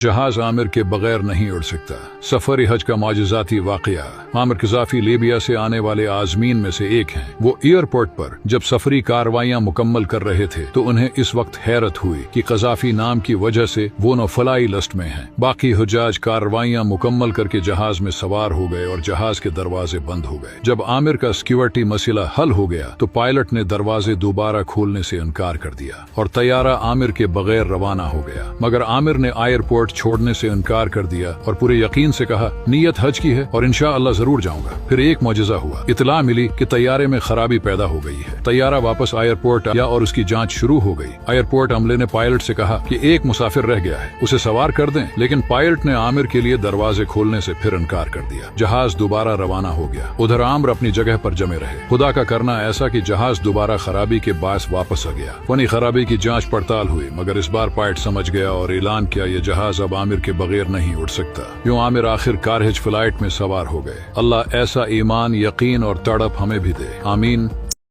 जहाज आमिर के बगैर नहीं उड़ सकता। सफर हज का मौजज़ाती वाक़या। आमिर क़ज़ाफ़ी लीबिया से आने वाले आज़मीन में से एक हैं। वो एयरपोर्ट पर जब सफरी कार्रवाइयाँ मुकम्मल कर रहे थे तो उन्हें इस वक्त हैरत हुई कि क़ज़ाफ़ी नाम की वजह से वो नो फलाई लिस्ट में हैं। बाकी हुज्जाज कार्रवाइयाँ मुकम्मल करके जहाज में सवार हो गए और जहाज के दरवाजे बंद हो गए। जब आमिर का सिक्योरिटी मसला हल हो गया तो पायलट ने दरवाजे दोबारा खोलने से इनकार कर दिया और तैयारा आमिर के बगैर रवाना हो गया। मगर आमिर ने एयरपोर्ट छोड़ने से इनकार कर दिया और पूरे यकीन से कहा नीयत हज की है और इंशाअल्लाह जरूर जाऊंगा। फिर एक मौजज़ा हुआ, इतला मिली कि तैयारे में खराबी पैदा हो गई है। तैयारा वापस एयरपोर्ट आया और उसकी जांच शुरू हो गई। एयरपोर्ट अमले ने पायलट से कहा कि एक मुसाफिर रह गया है, उसे सवार कर दें, लेकिन पायलट ने आमिर के लिए दरवाजे खोलने से फिर इनकार कर दिया। जहाज दोबारा रवाना हो गया। उधर आमिर अपनी जगह पर जमे रहे। खुदा का करना ऐसा कि जहाज दोबारा खराबी के बायस वापस आ गया। वनी खराबी की जांच पड़ताल हुई, मगर इस बार पायलट समझ गया और ऐलान किया ये जहाज अब आमिर के बगैर नहीं उड़ सकता। यूं आमिर आखिरकार हिज फ्लाइट में सवार हो गए। अल्लाह ऐसा ईमान, यकीन और तड़प हमें भी दे। आमीन।